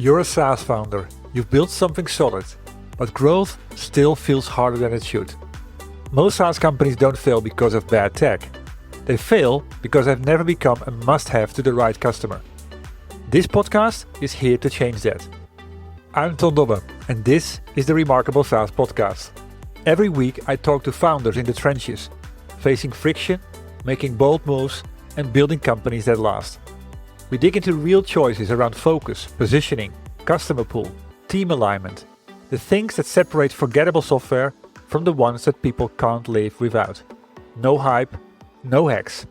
You're a SaaS founder, you've built something solid, but growth still feels harder than it should. Most SaaS companies don't fail because of bad tech. They fail because they've never become a must-have to the right customer. This podcast is here to change that. I'm Ton Dobbe, and this is the Remarkable SaaS Podcast. Every week I talk to founders in the trenches, facing friction, making bold moves, and building companies that last. We dig into real choices around focus, positioning, customer pool, team alignment, the things that separate forgettable software from the ones that people can't live without. No hype, no hacks.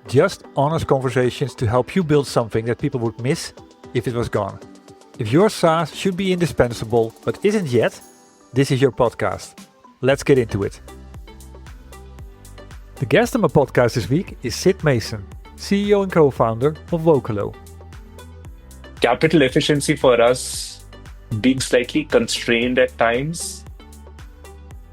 Just honest conversations to help you build something that people would miss if it was gone. If your SaaS should be indispensable but isn't yet, this is your podcast. Let's get into it. The guest on my podcast this week is Sid Masson, CEO and co-founder of Wokelo. Capital efficiency for us, being slightly constrained at times,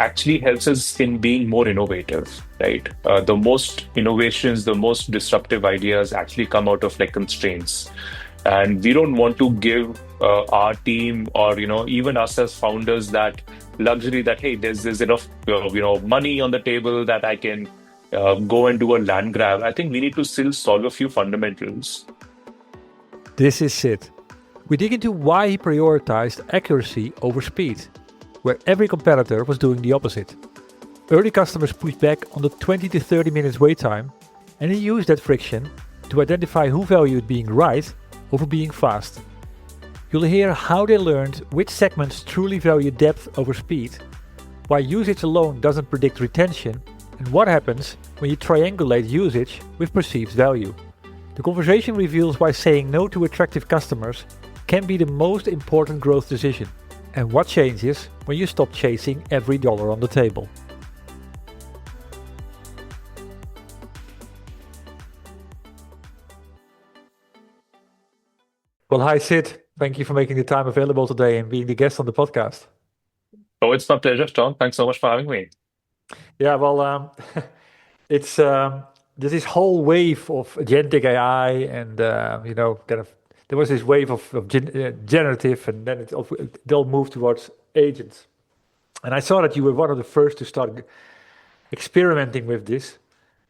actually helps us in being more innovative, right? The most innovations, the most disruptive ideas actually come out of constraints. And we don't want to give our team or, even us as founders that luxury that, hey, there's enough, money on the table that I can go and do a land grab. I think we need to still solve a few fundamentals. This is Sid. We dig into why he prioritized accuracy over speed, where every competitor was doing the opposite. Early customers pushed back on the 20 to 30 minutes wait time, and he used that friction to identify who valued being right over being fast. You'll hear how they learned which segments truly value depth over speed, why usage alone doesn't predict retention, and what happens when you triangulate usage with perceived value. The conversation reveals why saying no to attractive customers can be the most important growth decision, and what changes when you stop chasing every dollar on the table. Well, hi Sid. Thank you for making the time available today and being the guest on the podcast. Oh, it's my pleasure, Tom. Thanks so much for having me. Yeah, well, it's there's this whole wave of agentic AI, and there was this wave of generative, and then they'll move towards agents. And I saw that you were one of the first to start experimenting with this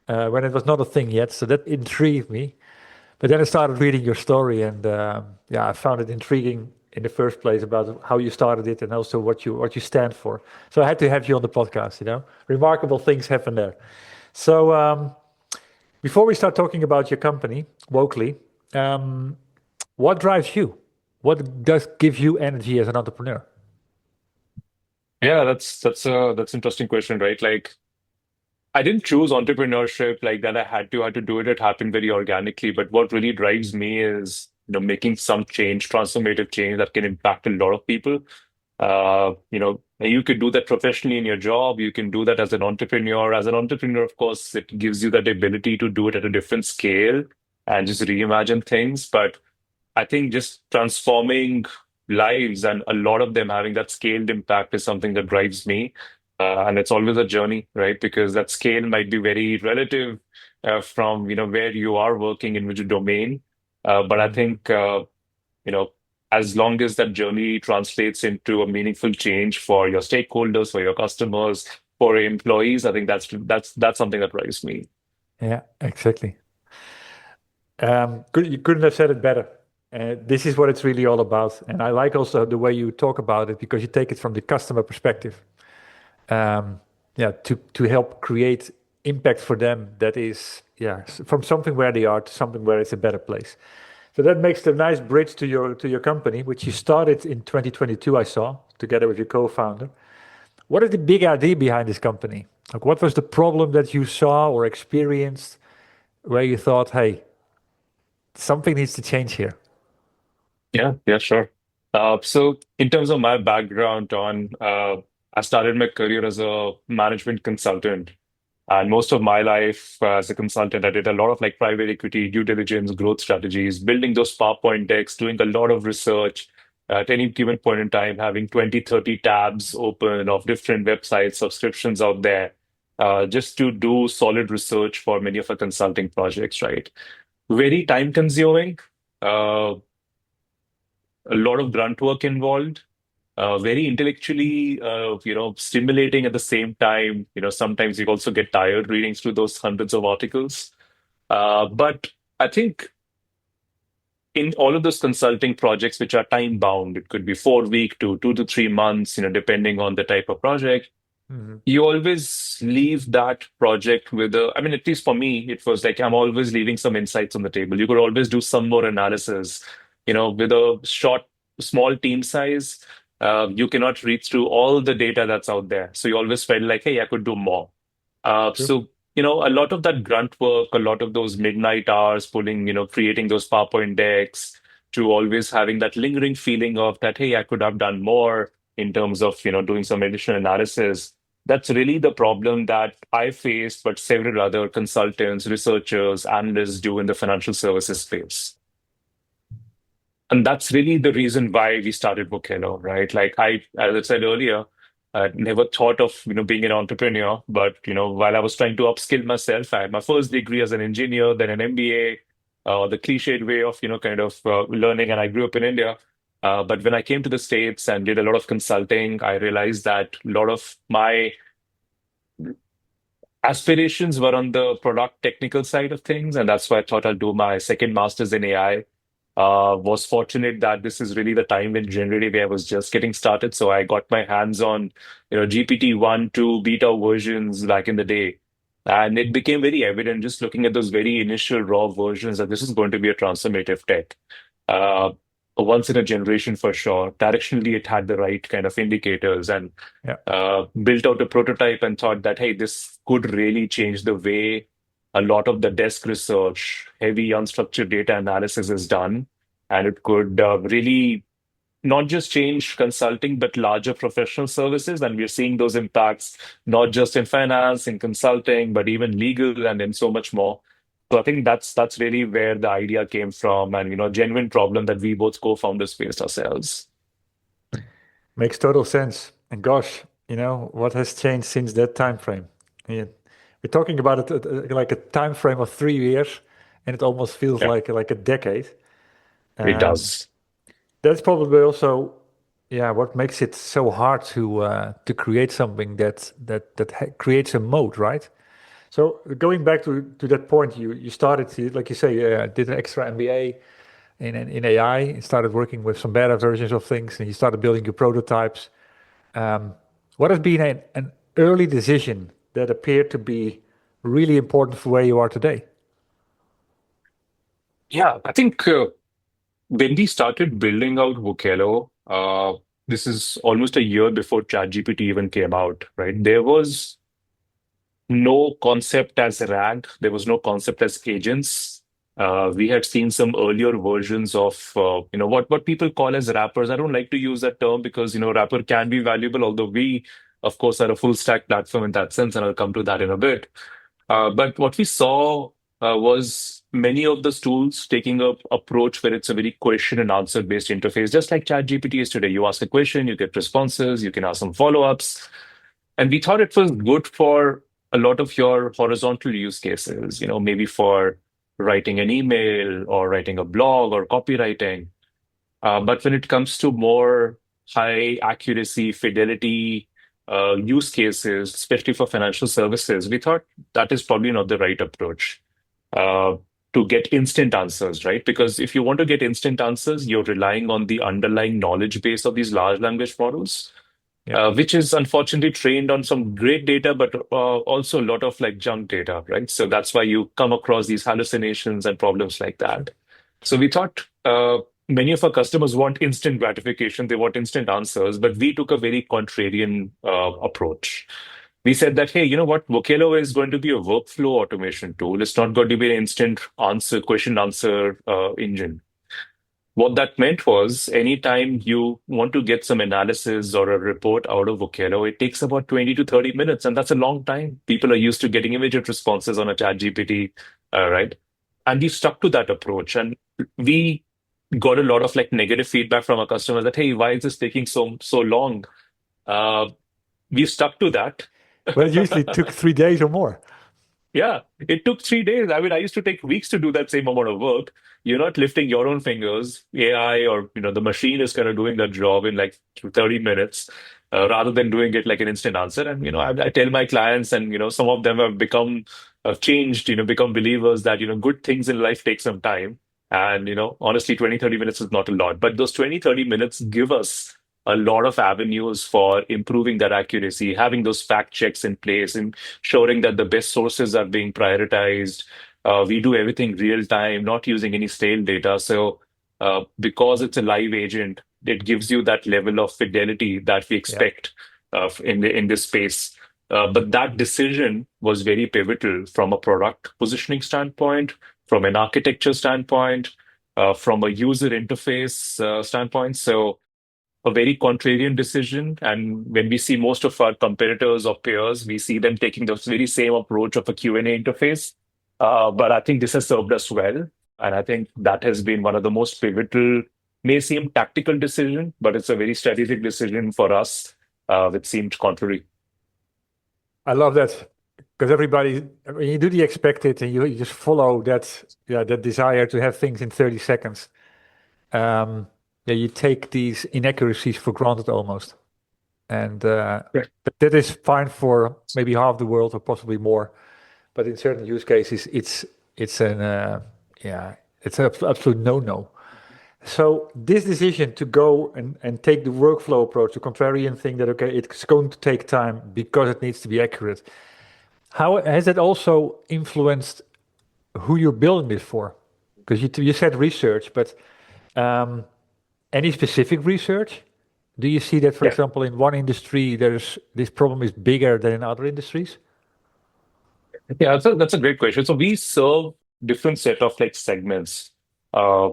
when it was not a thing yet, so that intrigued me. But then I started reading your story, and I found it intriguing in the first place about how you started it and also what you stand for. So I had to have you on the podcast. Remarkable things happen there. So before we start talking about your company, Wokelo, what drives you? What does give you energy as an entrepreneur? Yeah, that's an interesting question, right? I didn't choose entrepreneurship like that. I had to do it. It happened very organically. But what really drives me is, making some change, transformative change that can impact a lot of people. And you could do that professionally in your job. You can do that as an entrepreneur. As an entrepreneur, of course, it gives you that ability to do it at a different scale and just reimagine things. But I think just transforming lives and a lot of them having that scaled impact is something that drives me. And it's always a journey, right? Because that scale might be very relative from where you are working in which domain. But I think as long as that journey translates into a meaningful change for your stakeholders, for your customers, for your employees, I think that's something that drives me. Yeah, exactly. You couldn't have said it better. This is what it's really all about. And I like also the way you talk about it because you take it from the customer perspective. To help create impact for them that is, from something where they are to something where it's a better place. So that makes the nice bridge to your company, which you started in 2022, I saw, together with your co-founder. What is the big idea behind this company? Like, what was the problem that you saw or experienced where you thought, hey, something needs to change here? Yeah, sure. So in terms of my background I started my career as a management consultant. And most of my life as a consultant, I did a lot of private equity, due diligence, growth strategies, building those PowerPoint decks, doing a lot of research at any given point in time, having 20, 30 tabs open of different websites, subscriptions out there, just to do solid research for many of our consulting projects, right? Very time consuming. Uh, a lot of grunt work involved, very intellectually, stimulating at the same time. Sometimes you also get tired reading through those hundreds of articles. But I think in all of those consulting projects, which are time bound, it could be 4 week to 2 to 3 months, depending on the type of project. Mhm. You always leave that project with I mean, at least for me, it was like I'm always leaving some insights on the table. You could always do some more analysis. With a small team size, you cannot read through all the data that's out there. So you always felt like, hey, I could do more. True. So a lot of that grunt work, a lot of those midnight hours pulling, creating those PowerPoint decks, to always having that lingering feeling of that, hey, I could have done more in terms of, doing some additional analysis. That's really the problem that I faced, but several other consultants, researchers, analysts do in the financial services space. And that's really the reason why we started Wokelo, right? Like as I said earlier, I never thought of, being an entrepreneur, but, while I was trying to upskill myself, I had my first degree as an engineer, then an MBA, the cliched way of, kind of learning. And I grew up in India. But when I came to the States and did a lot of consulting, I realized that a lot of my aspirations were on the product technical side of things. And that's why I thought I'll do my second master's in AI. Was fortunate that this is really the time when generative AI was just getting started. So I got my hands on, GPT-1, 2 beta versions back in the day. And it became very evident just looking at those very initial raw versions that this is going to be a transformative tech. Uh, Once in a generation for sure. Directionally, it had the right kind of indicators, and Yeah. built out a prototype and thought that, hey, this could really change the way a lot of the desk research, heavy unstructured data analysis is done. And it could really not just change consulting, but larger professional services. And we're seeing those impacts not just in finance, in consulting, but even legal and in so much more. So I think that's really where the idea came from, and genuine problem that we both co-founders faced ourselves. Makes total sense. And gosh, what has changed since that time frame? Yeah. We're talking about it like a time frame of 3 years, and it almost feels Yeah, like a decade. it Um, does. that's probably also, yeah, what makes it so hard to create something that creates a moat, right? So going back to that point, you started like you say, did an extra MBA in AI, and started working with some beta versions of things, and you started building your prototypes. Um, what has been an early decision that appeared to be really important for where you are today? Yeah, I think when we started building out Wokelo, this is almost a year before ChatGPT even came out, right? There was no concept as RAG. There was no concept as agents. We had seen some earlier versions of, what people call as wrappers. I don't like to use that term because, wrapper can be valuable, although we, of course, are a full stack platform in that sense, and I'll come to that in a bit. But what we saw was many of the tools taking a approach where it's a very question and answer based interface, just like ChatGPT is today. You ask a question, you get responses, you can ask some follow-ups. And we thought it was good for a lot of your horizontal use cases, maybe for writing an email or writing a blog or copywriting. But when it comes to more high accuracy, fidelity use cases, especially for financial services, we thought that is probably not the right approach uh, to get instant answers, right? Because if you want to get instant answers, you're relying on the underlying knowledge base of these large language models, Yeah. which is unfortunately trained on some great data, but also a lot of like junk data, right? So that's why you come across these hallucinations and problems like True. that. So True. we thought many of our customers want instant gratification, they want instant answers, but we took a very contrarian approach. We said that, hey, you know what? Wokelo is going to be a workflow automation tool. It's not going to be an instant question answer engine. What that meant was anytime you want to get some analysis or a report out of Wokelo, it takes about 20 to 30 minutes, and that's a long time. People are used to getting immediate responses on a chat GPT, right? And we stuck to that approach. And we got a lot of like negative feedback from our customers that, hey, why is this taking so long? Uh, we've stuck to that. Well, it usually took 3 days or more. Yeah, it took 3 days. I mean, I used to take weeks to do that same amount of work. You're not lifting your own fingers. AI or the machine is kind of doing that job in like 30 minutes, rather than doing it like an instant answer. And I tell my clients, and some of them have become changed, become believers that good things in life take some time. And honestly, 20-30 minutes is not a lot, but those 20-30 minutes give us a lot of avenues for improving that accuracy, having those fact checks in place, ensuring that the best sources are being prioritized. We do everything real time, not using any stale data. So, because it's a live agent, it gives you that level of fidelity that we Yeah. expect in this space. But that decision was very pivotal from a product positioning standpoint, from an architecture standpoint, from a user interface standpoint. So a very contrarian decision. And when we see most of our competitors or peers, we see them taking the very same approach of a Q&A interface. But I think this has served us well. And I think that has been one of the most pivotal, may seem tactical decision, but it's a very strategic decision for us, which seemed contrary. I love that because everybody, when you do the expected and you just follow that, yeah, that desire to have things in 30 seconds, um, yeah, you take these inaccuracies for granted almost. And Right. that is fine for maybe half the world or possibly more. But in certain use cases, it's an yeah, it's an absolute no-no. So this decision to go and take the workflow approach, the contrarian thing that okay, it's going to take time because it needs to be accurate. How has that also influenced who you're building this for? Because you said research, but um, any specific research? Do you see that, for Yeah. example, in one industry, there's this problem is bigger than in other industries? Yeah, that's a great question. So we serve different set of like segments, uh,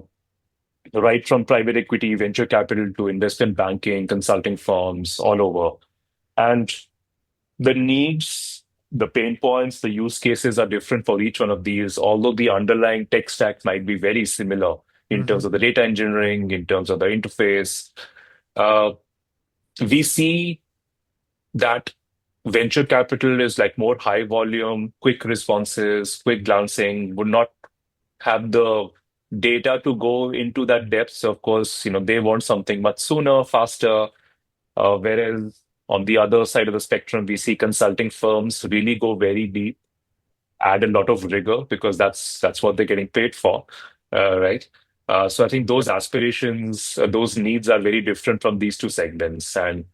right from private equity, venture capital to investment banking, consulting firms, all over. And the needs, the pain points, the use cases are different for each one of these, although the underlying tech stack might be very similar in terms Hmm. of the data engineering, in terms of the interface. Uh, we see that venture capital is like more high volume, quick responses, quick glancing, would not have the data to go into that depth. So of course, they want something much sooner, faster. Whereas on the other side of the spectrum, we see consulting firms really go very deep, add a lot of rigor because that's what they're getting paid for, right? So I think those aspirations, those needs are very different from these two segments. And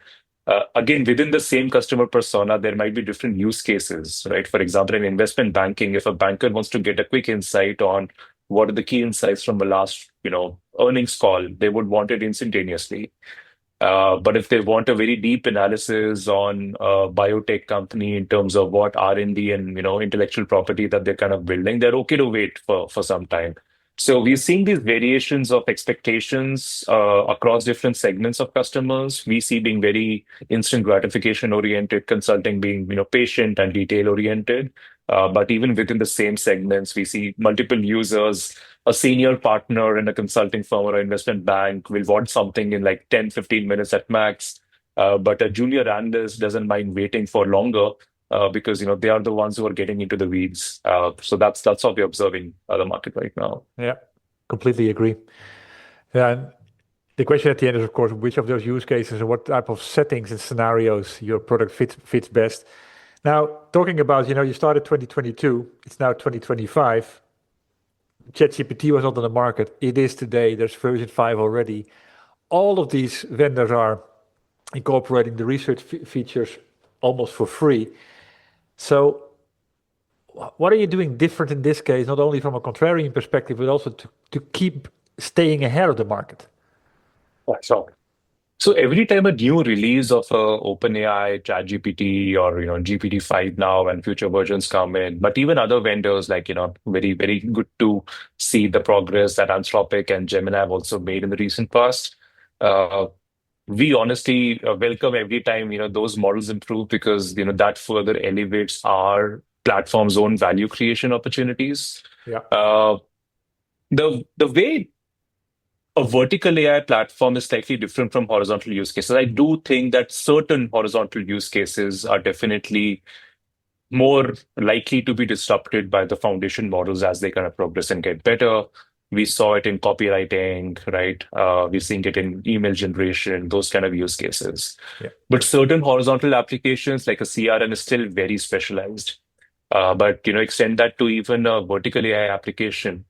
again, within the same customer persona, there might be different use cases, right? For example, in investment banking, if a banker wants to get a quick insight on what are the key insights from the last, earnings call, they would want it instantaneously. But if they want a very deep analysis on a biotech company in terms of what R&D and intellectual property that they're kind of building, they're okay to wait for some time. So we're seeing these variations of expectations across different segments of customers. We see being very instant gratification oriented, consulting being patient and detail oriented. But even within the same segments, we see multiple users. A senior partner in a consulting firm or an investment bank will want something in like 10-15 minutes at max. But a junior analyst doesn't mind waiting for longer because they are the ones who are getting into the weeds. So that's how we're observing the market right now. Yeah, completely agree. Yeah, and the question at the end is, of course, which of those use cases and what type of settings and scenarios your product fits best. Now, talking about, you started 2022, it's now 2025. ChatGPT was not on the market. It is today. There's version 5 already. All of these vendors are incorporating the research features almost for free. So, what are you doing different in this case, not only from a contrarian perspective, but also to keep staying ahead of the market? So So every time a new release of OpenAI, ChatGPT, or GPT-5 now and future versions come in, but even other vendors like very very good to see the progress that Anthropic and Gemini have also made in the recent past. Uh, we honestly welcome every time those models improve because that further elevates our platform's own value creation opportunities. Yeah. Uh, the way a vertical AI platform is slightly different from horizontal use cases. I do think that certain horizontal use cases are definitely more likely to be disrupted by the foundation models as they kind of progress and get better. We saw it in copywriting, right? We're seeing it in email generation, those kind of use cases. Yeah, But true. certain horizontal applications like a CRM is still very specialized. But extend that to even a vertical AI application.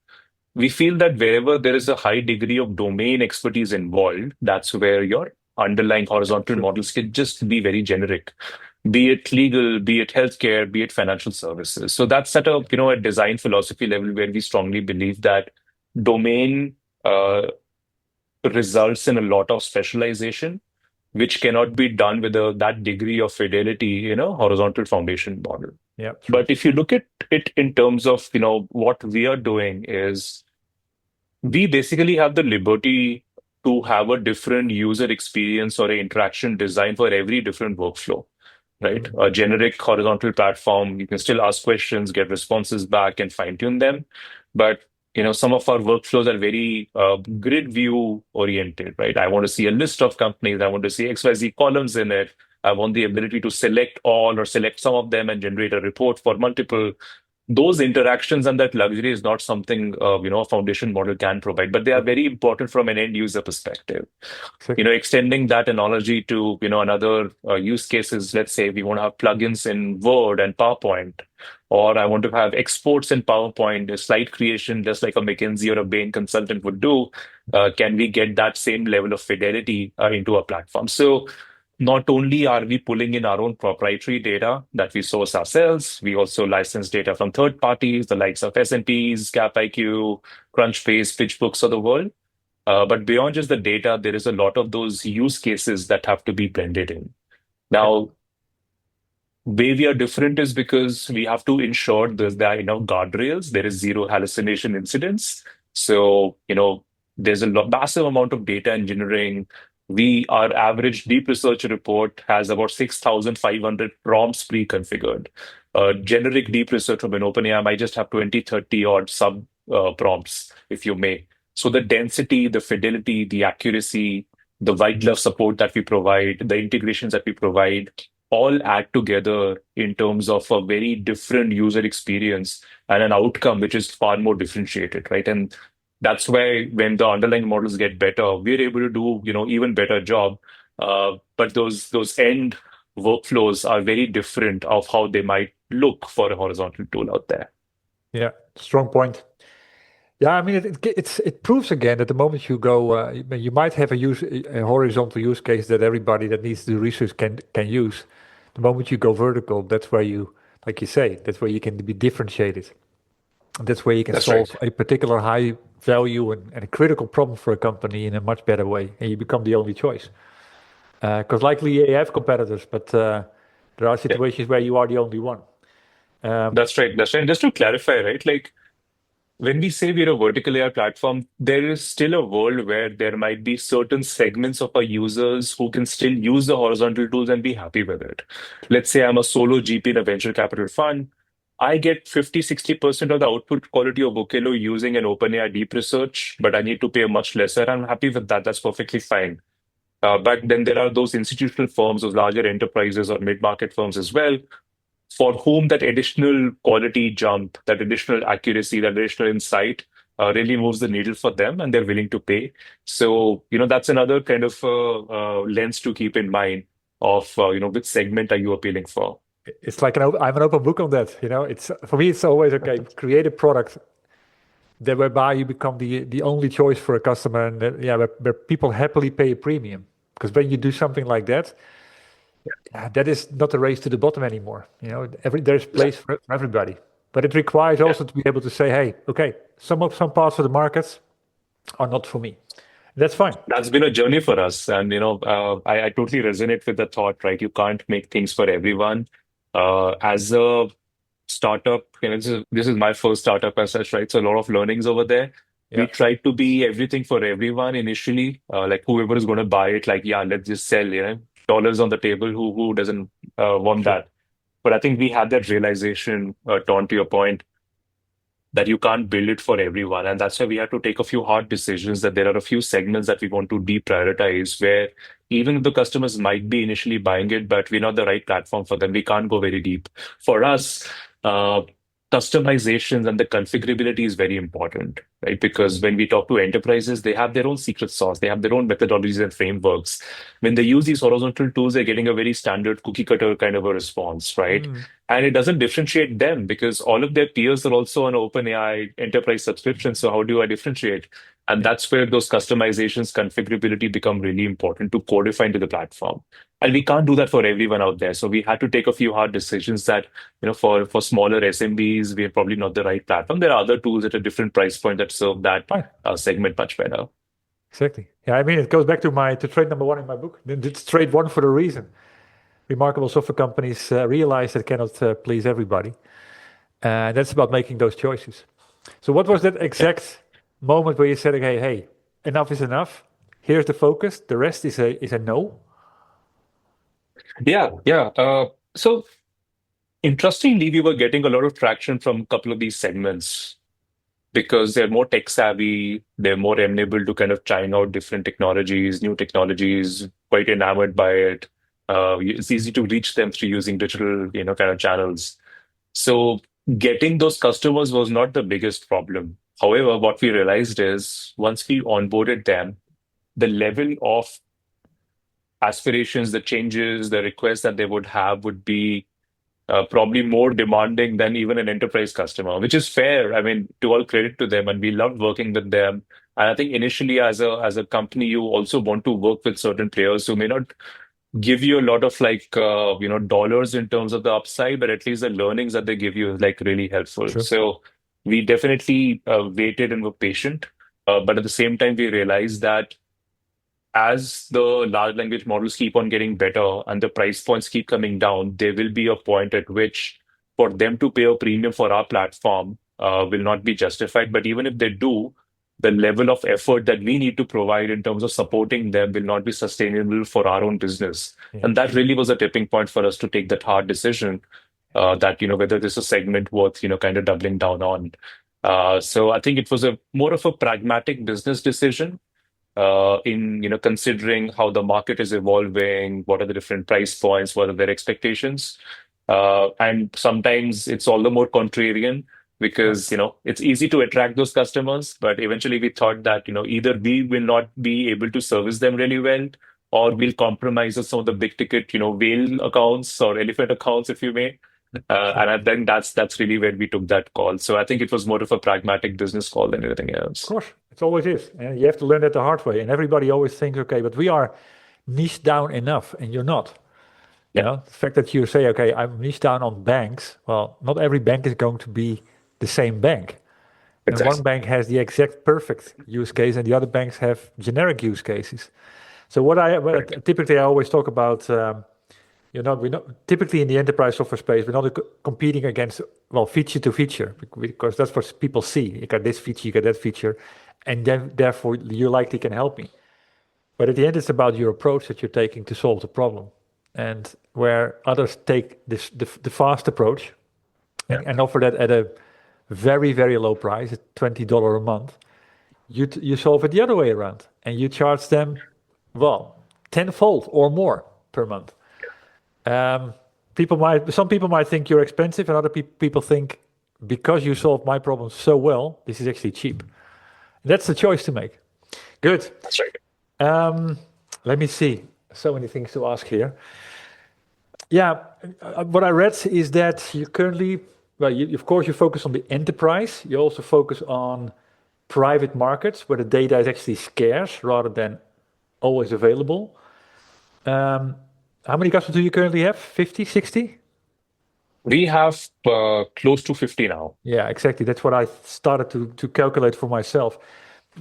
We feel that wherever there is a high degree of domain expertise involved, that's where your underlying horizontal True. models can just be very generic, be it legal, be it healthcare, be it financial services. So that's at a design philosophy level where we strongly believe that domain uh, results in a lot of specialization, which cannot be done with that degree of fidelity in a horizontal foundation model. Yeah, true. But if you look at it in terms of what we are doing is we basically have the liberty to have a different user experience or a interaction design for every different workflow, right? Mhm. A generic horizontal platform, you can still ask questions, get responses back, and fine tune them. But some of our workflows are very grid view oriented, right? I want to see a list of companies. I want to see XYZ columns in it. I want the ability to select all or select some of them and generate a report for multiple. Those interactions and that luxury is not something a foundation model can provide, but they are True. very important from an end user perspective. Exactly. Extending that analogy to another use cases. Let's say we want to have plugins in Word and PowerPoint, or I want to have exports in PowerPoint, a slide creation, just like a McKinsey or a Bain consultant would do. Can we get that same level of fidelity into a platform? So not only are we pulling in our own proprietary data that we source ourselves, we also license data from third parties, the likes of S&Ps, CapIQ, Crunchbase, PitchBooks of the world. But beyond just the data, there is a lot of those use cases that have to be blended in. Yeah. Now, way we are different is because we have to ensure there are enough guardrails. There is zero hallucination incidents. So, there's a massive amount of data engineering. Our average deep research report has about 6,500 prompts pre-configured. Generic deep research from an OpenAI might just have 20, 30 odd sub prompts, if you may. So the density, the fidelity, the accuracy, the white glove support that we provide, the integrations that we provide, all add together in terms of a very different user experience and an outcome which is far more differentiated, right? And that's why when the underlying models get better, we're able to do even better job. But those end workflows are very different of how they might look for a horizontal tool out there. Yeah. Strong point. Yeah, I mean, it proves again that the moment you go, you might have a horizontal use case that everybody that needs to do research can use. The moment you go vertical, that's where you, like you say, that's where you can be differentiated. And that's where you can That's right. solve a particular high value and a critical problem for a company in a much better way, and you become the only choice. Because likely you have competitors, but there are Yeah, situations where you are the only one. Um, that's right. That's right. And just to clarify, right? Like when we say we're a vertical AI platform, there is still a world where there might be certain segments of our users who can still use the horizontal tools and be happy with it. Let's say I'm a solo GP in a venture capital fund. I get 50, 60% of the output quality of Wokelo using an OpenAI deep research, but I need to pay much lesser. I'm happy with that. That's perfectly fine. But then there are those institutional firms, those larger enterprises or mid-market firms as well, for whom that additional quality jump, that additional accuracy, that additional insight really moves the needle for them, and they're willing to pay. So, that's another kind of lens to keep in mind of, which segment are you appealing for? it's like I'm an open book on that. It's for me, it's always okay. Create a product that whereby you become the only choice for a customer, and yeah, where people happily pay a premium. Because when you do something like that, that is not a race to the bottom anymore. There's place for everybody, but it requires Yeah. also to be able to say, hey, okay, some parts of the markets are not for me. That's fine. That's been a journey for us. And, I totally resonate with the thought, right? You can't make things for everyone. As a startup, this is my first startup as such, right? So a lot of learnings over there. We Yeah, tried to be everything for everyone initially. Like whoever is going to buy it, like, yeah, let's just sell, dollars on the table. Who doesn't want true. that? But I think we had that realization, Ton, to your point, that you can't build it for everyone. And that's why we had to take a few hard decisions that there are a few segments that we want to deprioritize where even if the customers might be initially buying it, but we're not the right platform for them. We can't go very deep. For us, uh, customizations and the configurability is very important, right? Because when we talk to enterprises, they have their own secret sauce, they have their own methodologies and frameworks. When they use these horizontal tools, they're getting a very standard cookie cutter kind of a response, right? Mm. And it doesn't differentiate them because all of their peers are also on OpenAI enterprise subscription. So how do I differentiate? And Yeah. that's where those customizations, configurability become really important to codify into the platform. And we can't do that for everyone out there. So we had to take a few hard decisions that, for smaller SMBs, we're probably not the right platform. There are other tools at a different price point that serve that Fine. segment much better. Exactly. Yeah, I mean, it goes back to my to trade number one in my book. It's trade one for a reason. Remarkable software companies realize that cannot please everybody, and that's about making those choices. So, what was that Yeah. exact moment where you said, "Okay, hey, enough is enough. Here's the focus. The rest is a no." Yeah. Yeah. So interestingly, we were getting a lot of traction from a couple of these segments because they're more tech savvy, they're more amenable to kind of trying out different technologies, new technologies, quite enamored by it. It's easy to reach them through using digital, kind of channels. So getting those customers was not the biggest problem. However, what we realized is once we onboarded them, the level of aspirations, the changes, the requests that they would have would be probably more demanding than even an enterprise customer, which is fair. I mean, to all credit to them, and we loved working with them. And I think initially, as a company, you also want to work with certain players who may not give you a lot of dollars in terms of the upside, but at least the learnings that they give you is like really helpful. Sure. So we definitely waited and were patient, but at the same time, we realized that as the large language models keep on getting better and the price points keep coming down, there will be a point at which for them to pay a premium for our platform will not be justified. But even if they do, the level of effort that we need to provide in terms of supporting them will not be sustainable for our own business. Yeah. And that really was a tipping point for us to take that hard decision that, whether this is a segment worth, kind of doubling down on. So I think it was a more of a pragmatic business decision in considering how the market is evolving, what are the different price points, what are their expectations, and sometimes it's all the more contrarian Yeah. because it's easy to attract those customers, but eventually we thought that either we will not be able to service them really well, or we'll compromise on some of the big ticket whale accounts or elephant accounts, if you may. And Sure. I think that's really where we took that call. So I think it was more of a pragmatic business call than anything Of else. course, it always is. And you have to learn that the hard way. And everybody always thinks, okay, but we are niche down enough, and you're not. Yeah, The fact that you say, okay, I'm niche down on banks. Well, not every bank is going to be the same bank. And one exactly. bank has the exact perfect use case, and the other banks have generic use cases. So typically I always talk about, we're not typically in the enterprise software space. We're not competing against feature to feature because that's what people see. You got this feature, you got that feature, and then therefore you likely can help me. But at the end, it's about your approach that you're taking to solve the problem, and where others take the fast approach Yeah. and offer that at a very very low price, at $20 a month. You solve it the other way around, and you charge them tenfold or more per month. Um, some people might think you're expensive, and other people think because you solve my problem so well, this is actually cheap. That's the choice to make. Good. That's right. Um, Let me see. So many things to ask here. Yeah, what I read is that you currently, of course, you focus on the enterprise. You also focus on private markets where the data is actually scarce rather than always available. Um, how many customers do you currently have? 50, 60? We have close to 50 now. Yeah, exactly. That's what I started to calculate for myself.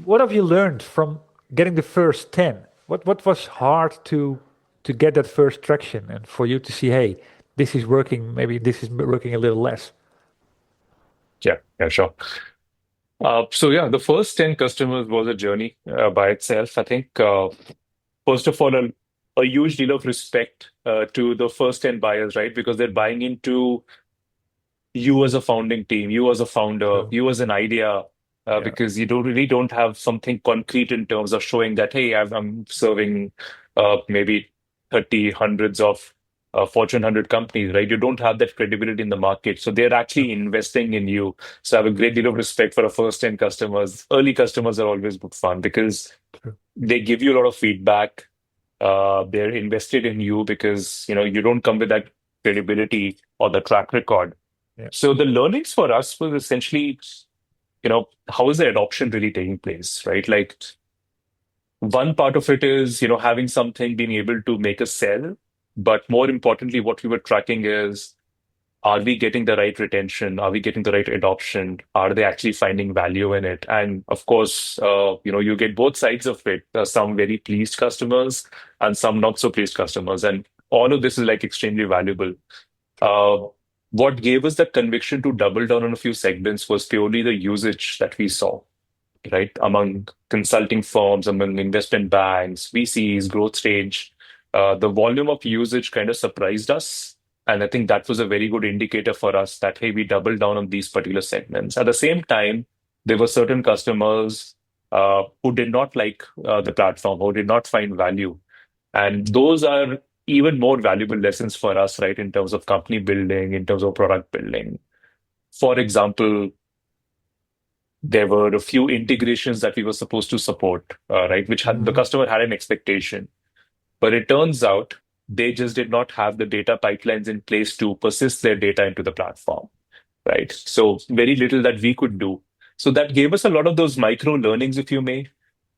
What have you learned from getting the first 10? What was hard to get that first traction and for you to see, hey, this is working, maybe this is working a little less? Yeah, yeah, sure. So yeah, the first 10 customers was a journey by itself. I think, first of all, a huge deal of respect to the first 10 buyers, right? Because they're buying into you as a founding team, you as a founder, True. you as an idea, Yeah. because you don't have something concrete in terms of showing that, hey, I'm serving maybe 30, hundreds of Fortune 100 companies, right? You don't have that credibility in the market. So they're Yeah. actually investing in you. So I have a great deal of respect for our first 10 customers. Early customers are always good fun because True. they give you a lot of feedback. They're invested in you because you don't come with that credibility or the track record. Yeah. So the learnings for us was essentially, how is the adoption really taking place, right? Like one part of it is, having something being able to make a sell, but more importantly, what we were tracking is, are we getting the right retention? Are we getting the right adoption? Are they actually finding value in it? And of course, you get both sides of it. Some very pleased customers and some not so pleased customers. And all of this is like extremely valuable. True. Uh, what gave us the conviction to double down on a few segments was purely the usage that we saw, right? Among consulting firms, among investment banks, VCs, growth stage, the volume of usage kind of surprised us. And I think that was a very good indicator for us that, hey, we doubled down on these particular segments. At the same time, there were certain customers who did not like the platform, who did not find value. And those are even more valuable lessons for us, right, in terms of company building, in terms of product building. For example, there were a few integrations that we were supposed to support, right, which had the Hmm. customer had an expectation, but it turns out they just did not have the data pipelines in place to persist their data into the platform, right? So very little that we could do. So that gave us a lot of those micro learnings, if you may,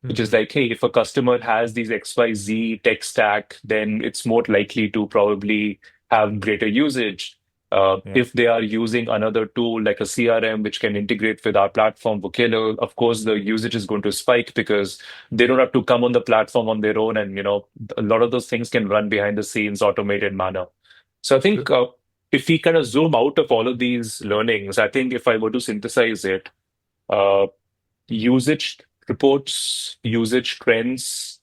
which is Hmm. like, hey, if a customer has these XYZ tech stack, then it's more likely to probably have greater usage. Yeah. If they are using another tool like a CRM, which can integrate with our platform, Wokelo, of course, the usage is going to spike because they don't have to come on the platform on their own. And, a lot of those things can run behind the scenes, automated manner. So I True. think if we kind of zoom out of all of these learnings, I think if I were to synthesize it, uh, usage reports, usage trends,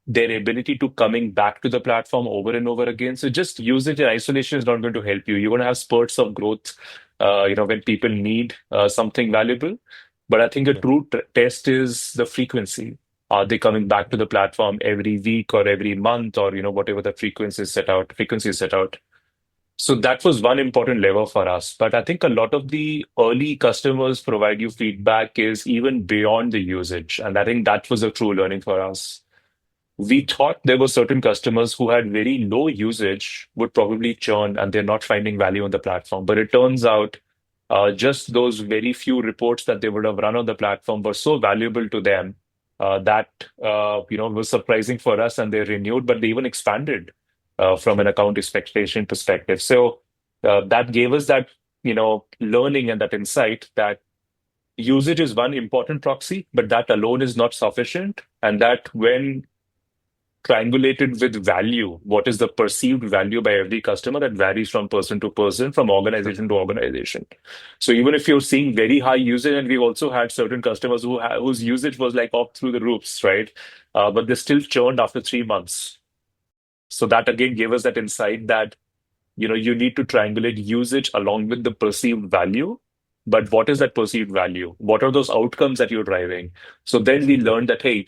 their ability to coming back to the platform over and over again. So just usage in isolation is not going to help you. You're going to have spurts of growth, when people need something valuable. But I think a Yeah. true test is the frequency. Are they coming back to the platform every week or every month or whatever the frequency is set out? So that was one important lever for us. But I think a lot of the early customers provide you feedback is even beyond the usage. And I think that was a true learning for us. We thought there were certain customers who had very low usage would probably churn and they're not finding value on the platform. But it turns out just those very few reports that they would have run on the platform were so valuable to them that was surprising for us, and they renewed, but they even expanded from an True. account expectation perspective. So that gave us that learning and that insight that usage is one important proxy, but that alone is not sufficient, and that when triangulated with value, what is the perceived value by every customer, that varies from person to person, from True. organization to organization. So even if you're seeing very high usage, and we've also had certain customers whose usage was like up through the roofs, right? But they still churned after 3 months. So that again gave us that insight that you need to triangulate usage along with the perceived value. But what is that perceived value? What are those outcomes that you're driving? So then we Exactly. learned that, hey,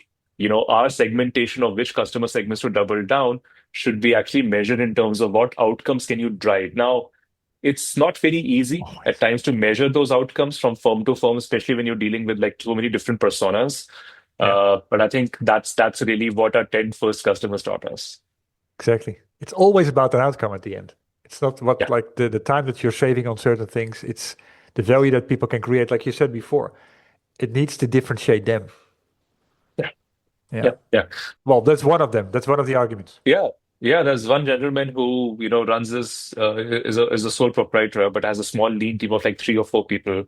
our segmentation of which customer segments to double down should be actually measured in terms of what outcomes can you drive. Now, it's not very easy at Always. times to measure those outcomes from firm to firm, especially when you're dealing with like so many different personas. Yeah. But I think that's really what our 10 first customers taught us. Exactly. It's always about an outcome at the end. It's not what Yeah, like the time that you're saving on certain things. It's the value that people can create. Like you said before, it needs to differentiate them. yeah, Yeah. yeah, yeah. Well, that's one of them. That's one of the arguments. Yeah, yeah. There's one gentleman who runs this is a sole proprietor, but has a small lean team of like 3 or 4 people.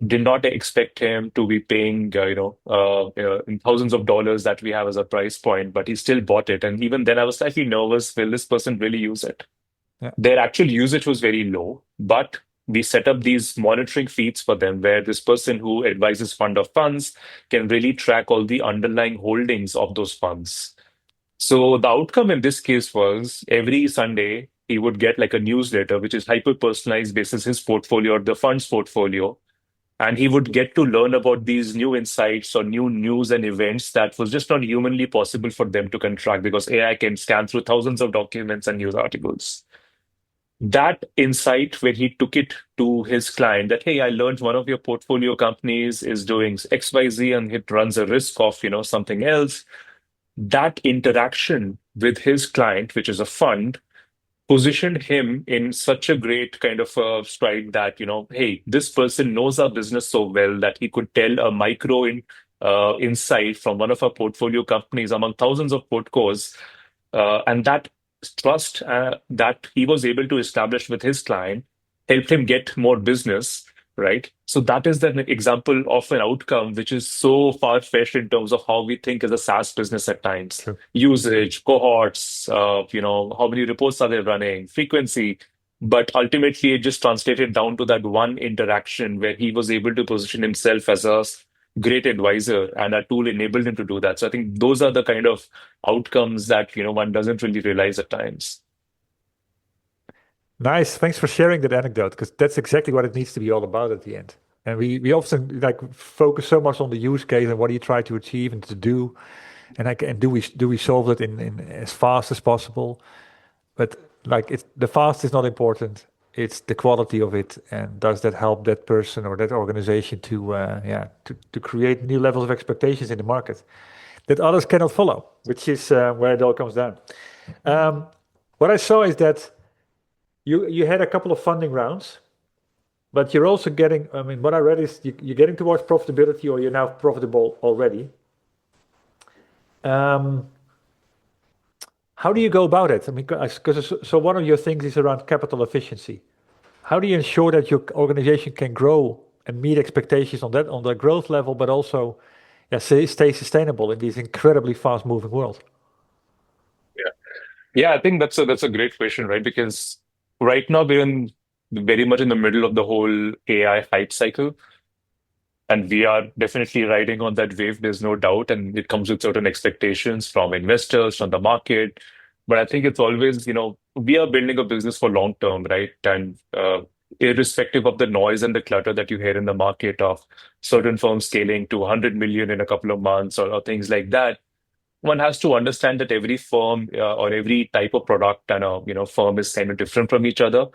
Did not expect him to be paying in thousands of dollars that we have as a price point, but he still bought it. And even then, I was slightly nervous. Will this person really use it? Yeah. Their actual usage was very low, but we set up these monitoring feeds for them where this person who advises fund of funds can really track all the underlying holdings of those funds. So the outcome in this case was every Sunday he would get like a newsletter which is hyper personalized basis his portfolio or the fund's portfolio. And he would get to learn about these new insights or new news and events that was just not humanly possible for them to contract because AI can scan through thousands of documents and news articles. That insight, when he took it to his client, that, hey, I learned one of your portfolio companies is doing XYZ and it runs a risk of, something else. That interaction with his client, which is a fund, positioned him in such a great kind of a stride that, hey, this person knows our business so well that he could tell a insight from one of our portfolio companies among thousands of portcos. And that trust that he was able to establish with his client helped him get more business, right? So that is an example of an outcome which is so far-fetched in terms of how we think as a SaaS business at times. True. Usage, cohorts, how many reports are they running, frequency. But ultimately, it just translated down to that one interaction where he was able to position himself as a great advisor, and our tool enabled him to do that. So I think those are the kind of outcomes that one doesn't really realize at times. Nice. Thanks for sharing that anecdote, because that's exactly what it needs to be all about at the end. And we often focus so much on the use case and what do you try to achieve and to do, and do we solve it in as fast as possible? But it's the fast is not important. It's the quality of it, and does that help that person or that organization to create new levels of expectations in the market that others cannot follow, which is where it all comes down. What I saw is that you had a couple of funding rounds, but you're also getting, what I read is you're getting towards profitability, or you're now profitable already. How do you go about it? So one of your things is around capital efficiency. How do you ensure that your organization can grow and meet expectations on the growth level, but also stay sustainable in this incredibly fast-moving world? Yeah, I think that's a great question, right? Because right now we're very much in the middle of the whole AI hype cycle. And we are definitely riding on that wave, there's no doubt. And it comes with certain expectations from investors, from the market. But I think it's always, we are building a business for long term, right? And irrespective of the noise and the clutter that you hear in the market of certain firms scaling to 100 million in a couple of months or things like that, one has to understand that every firm or every type of product and firm is kind of different from each other.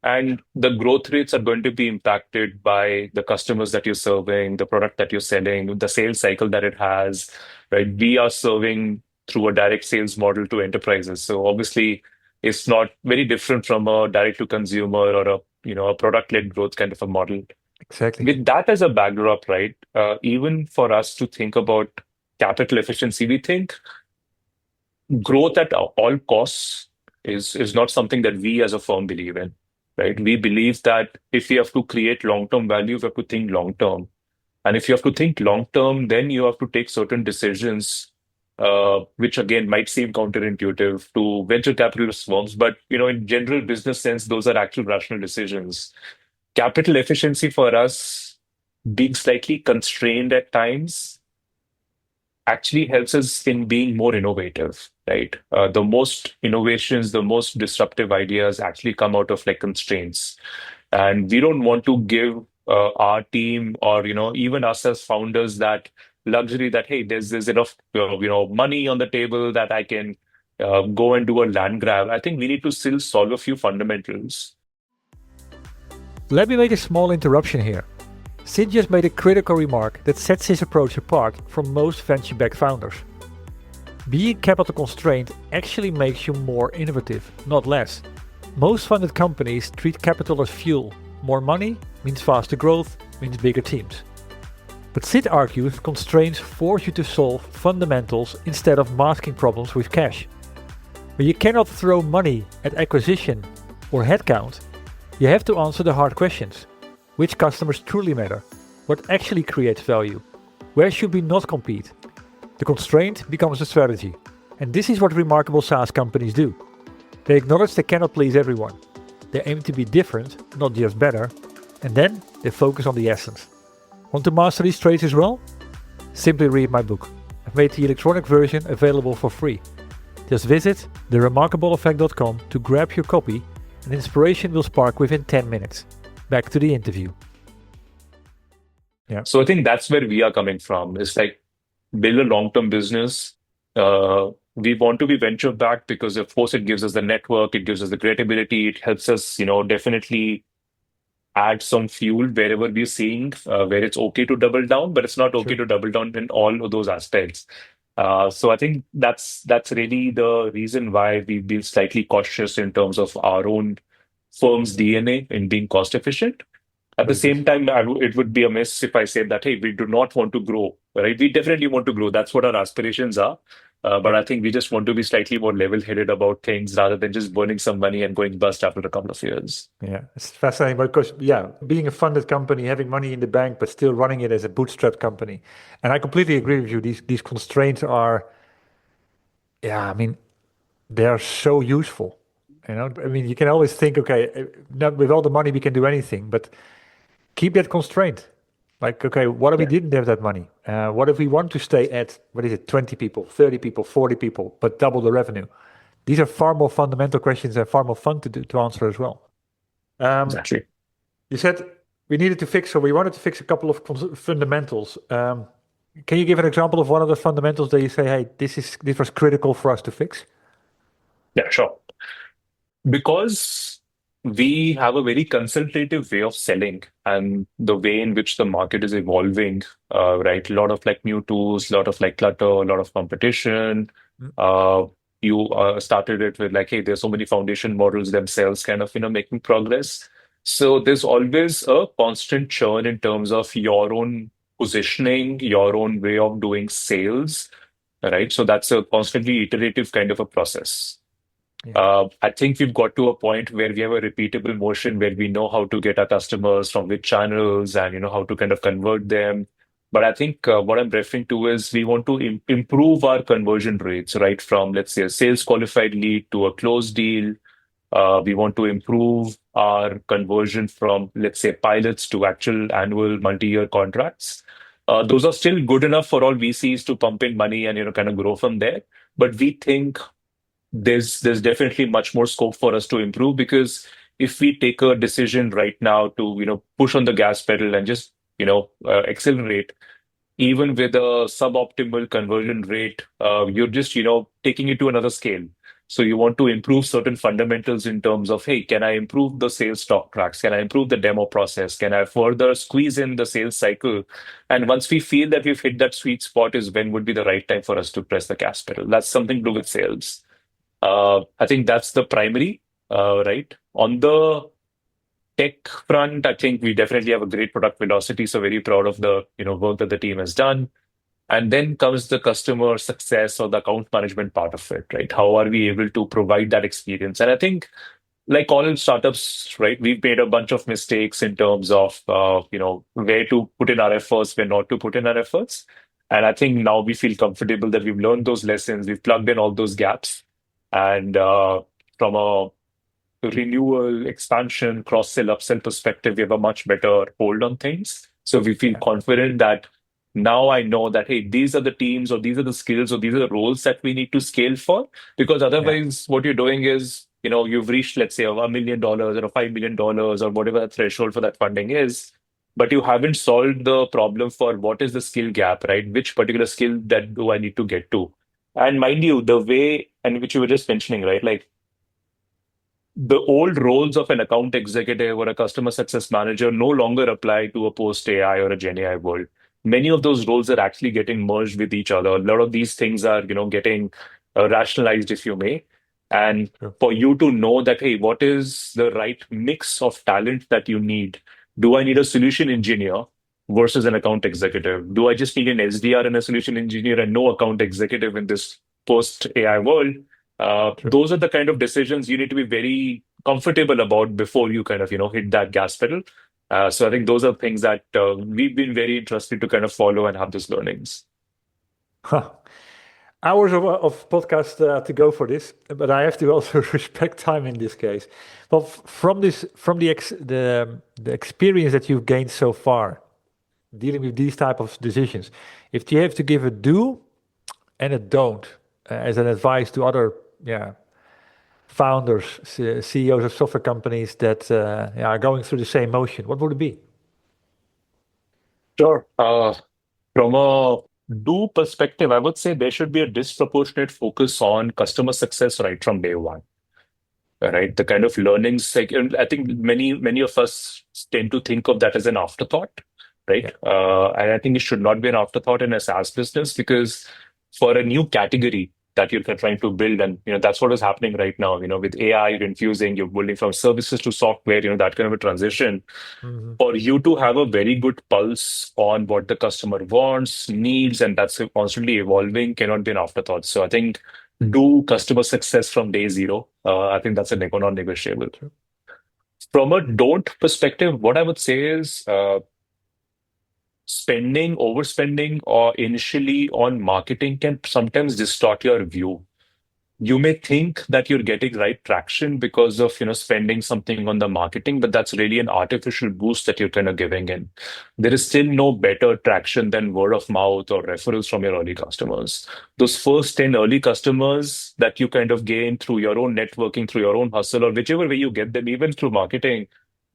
And the growth rates are going to be impacted by the customers that you're serving, the product that you're selling, the sales cycle that it has, right? We are serving through a direct sales model to enterprises. So obviously, it's not very different from a direct to consumer or a product-led growth kind of a model. Exactly. With that as a backdrop, right? Even for us to think about capital efficiency, we think growth at all costs is not something that we as a firm believe in. Right? We believe that if you have to create long-term value, you have to think long-term. And if you have to think long-term, then you have to take certain decisions, which again might seem counterintuitive to venture capitalist firms. But in general business sense, those are actual rational decisions. Capital efficiency for us, being slightly constrained at times, actually helps us in being more innovative, right? The most innovations, the most disruptive ideas actually come out of constraints. And we don't want to give our team or, even us as founders that luxury that, hey, there's enough, money on the table that I can go and do a land grab. I think we need to still solve a few fundamentals. Let me make a small interruption here. Sid just made a critical remark that sets his approach apart from most venture-backed founders. Being capital constrained actually makes you more innovative, not less. Most funded companies treat capital as fuel. More money means faster growth, means bigger teams. But Sid argues constraints force you to solve fundamentals instead of masking problems with cash. When you cannot throw money at acquisition or headcount, you have to answer the hard questions. Which customers truly matter? What actually creates value? Where should we not compete? The constraint becomes a strategy. And this is what remarkable SaaS companies do. They acknowledge they cannot please everyone. They aim to be different, not just better. And then they focus on the essence. Want to master these traits as well? Simply read my book. I've made the electronic version available for free. Just visit theremarkableeffect.com to grab your copy, and inspiration will spark within 10 minutes. Back to the interview. Yeah. So I think that's where we are coming from. It's like build a long-term business. We want to be venture backed because of course it gives us the network, it gives us the credibility, it helps us, definitely add some fuel wherever we're seeing where it's okay to double down, but it's not okay Sure. to double down in all of those aspects. So I think that's really the reason why we've been slightly cautious in terms of our own firm's DNA in being cost efficient. At the Very good. same time, it would be amiss if I said that, hey, we do not want to grow, right? We definitely want to grow. That's what our aspirations are. But Yeah. I think we just want to be slightly more level-headed about things rather than just burning some money and going bust after a couple of years. Yeah. It's fascinating because, yeah, being a funded company, having money in the bank, but still running it as a bootstrap company. And I completely agree with you. These constraints are, yeah, I mean, they are so useful. I mean, you can always think, okay, not with all the money we can do anything, but keep that constraint. Like, okay, what if we Yeah, didn't have that money? What if we want to stay at, what is it, 20 people, 30 people, 40 people, but double the revenue? These are far more fundamental questions and far more fun to answer as well. Um, exactly. you said we needed to fix, or we wanted to fix a couple of fundamentals. Can you give an example of one of the fundamentals that you say, hey, this was critical for us to fix? Yeah, sure. Because we have a very consultative way of selling and the way in which the market is evolving, right? A lot of like new tools, a lot of like clutter, a lot of competition. Mm. Uh, you started it with like, hey, there's so many foundation models themselves kind of, making progress. So there's always a constant churn in terms of your own positioning, your own way of doing sales, right? So that's a constantly iterative kind of a process. Yeah, I think we've got to a point where we have a repeatable motion where we know how to get our customers from which channels and how to kind of convert them. But I think what I'm referring to is we want to improve our conversion rates, right? From let's say a sales qualified lead to a closed deal. We want to improve our conversion from let's say pilots to actual annual multi-year contracts. Those are still good enough for all VCs to pump in money and kind of grow from there. But we think there's definitely much more scope for us to improve because if we take a decision right now to push on the gas pedal and just accelerate even with a suboptimal conversion rate, you're just taking it to another scale. So you want to improve certain fundamentals in terms of, hey, can I improve the sales talk tracks? Can I improve the demo process? Can I further squeeze in the sales cycle? And once we feel that we've hit that sweet spot is when would be the right time for us to press the gas pedal. That's something to do with sales. I think that's the primary, right? On the tech front, I think we definitely have a great product velocity. So very proud of the work that the team has done. And then comes the customer success or the account management part of it, right? How are we able to provide that experience? And I think, like all startups, right, we've made a bunch of mistakes in terms of where to put in our efforts, where not to put in our efforts. And I think now we feel comfortable that we've learned those lessons, we've plugged in all those gaps, and from a renewal, expansion, cross-sell, upsell perspective, we have a much better hold on things. So we feel yeah, confident that now I know that, hey, these are the teams or these are the skills or these are the roles that we need to scale for. Because yeah, otherwise, what you're doing is, you've reached, let's say, $1 million or $5 million or whatever the threshold for that funding is, but you haven't solved the problem for what is the skill gap, right? Which particular skill that do I need to get to? And mind you, the way and which you were just mentioning, right? Like the old roles of an account executive or a customer success manager no longer apply to a post AI or a Gen AI world. Many of those roles are actually getting merged with each other. A lot of these things are, getting rationalized, if you may. And sure. for you to know that, hey, what is the right mix of talent that you need? Do I need a solution engineer versus an account executive? Do I just need an SDR and a solution engineer and no account executive in this post AI world? True. Those are the kind of decisions you need to be very comfortable about before you kind of, hit that gas pedal. So I think those are things that we've been very interested to kind of follow and have those learnings. Huh. Hours of podcast to go for this, but I have to also respect time in this case. Well, from the experience that you've gained so far, dealing with these type of decisions, if you have to give a do and a don't as an advice to other, yeah, founders, CEOs of software companies that yeah, are going through the same motion, what would it be? Sure. From a do perspective, I would say there should be a disproportionate focus on customer success right from day one. Right, the kind of learnings, like, and I think many of us tend to think of that as an afterthought, right? Yeah. And I think it should not be an afterthought in a SaaS business, because for a new category that you're trying to build, and that's what is happening right now. With AI, you're infusing, you're building from services to software, that kind of a transition. Hmm. For you to have a very good pulse on what the customer wants, needs, and that's constantly evolving, cannot be an afterthought. So I think do customer success from day zero. I think that's a non-negotiable. True. From a don't perspective, what I would say is overspending, or initially on marketing can sometimes distort your view. You may think that you're getting right traction because of spending something on the marketing, but that's really an artificial boost that you're kind of giving in. There is still no better traction than word of mouth or referrals from your early customers. Those first 10 early customers that you kind of gain through your own networking, through your own hustle, or whichever way you get them, even through marketing.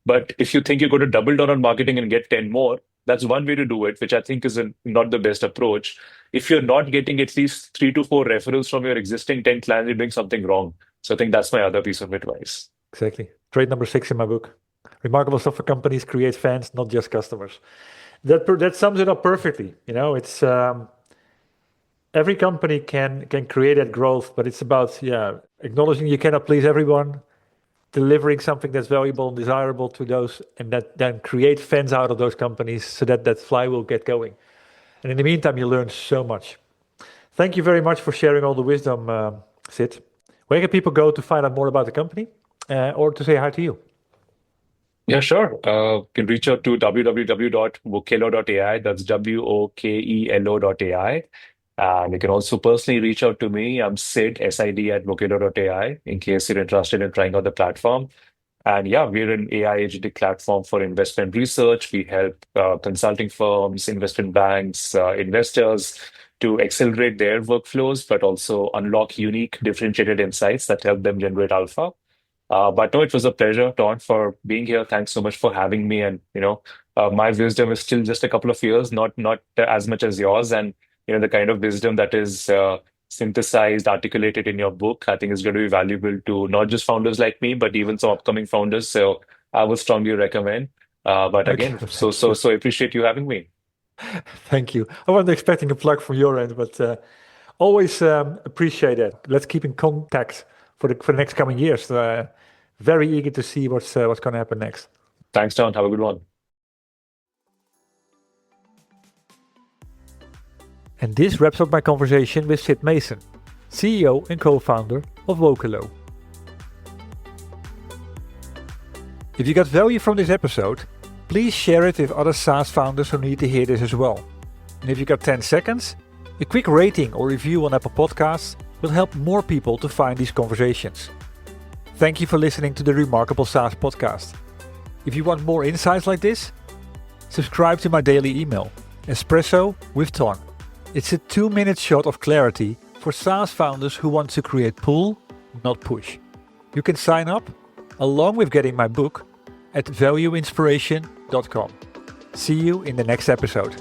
But if you think you're going to double down on marketing and get 10 more, that's one way to do it, which I think is not the best approach. If you're not getting at least 3 to 4 referrals from your existing 10 clients, you're doing something wrong. So I think that's my other piece of advice. Exactly. Trait number 6 in my book. Remarkable software companies create fans, not just customers. That sums it up perfectly. It's every company can create that growth, but it's about acknowledging you cannot please everyone, delivering something that's valuable and desirable to those, and that then create fans out of those companies so that flywheel get going. And in the meantime, you learn so much. Thank you very much for sharing all the wisdom, Sid. Where can people go to find out more about the company or to say hi to you? Yeah, sure. You can reach out to www.wokelo.ai. That's WOKELO.ai. And you can also personally reach out to me. I'm Sid, SID at Wokelo.ai, in case you're interested in trying out the platform. And yeah, we're an AI agentic platform for investment research. We help consulting firms, investment banks, investors to accelerate their workflows, but also unlock unique, differentiated insights that help them generate alpha. But no, it was a pleasure, Ton, for being here. Thanks so much for having me. And my wisdom is still just a couple of years, not as much as yours. And the kind of wisdom that is synthesized, articulated in your book, I think is going to be valuable to not just founders like me, but even some upcoming founders. So I would strongly recommend. But Okay, again, thank you. so appreciate you having me. Thank you. I wasn't expecting a plug from your end, but always appreciate it. Let's keep in contact for the next coming years. Very eager to see what's going to happen next. Thanks, Ton. Have a good one. And this wraps up my conversation with Sid Masson, CEO and co-founder of Wokelo. If you got value from this episode, please share it with other SaaS founders who need to hear this as well. And if you got 10 seconds, a quick rating or review on Apple Podcasts will help more people to find these conversations. Thank you for listening to the Remarkable SaaS podcast. If you want more insights like this, subscribe to my daily email, Espresso with Ton. It's a 2-minute shot of clarity for SaaS founders who want to create pull, not push. You can sign up, along with getting my book, at valueinspiration.com. See you in the next episode.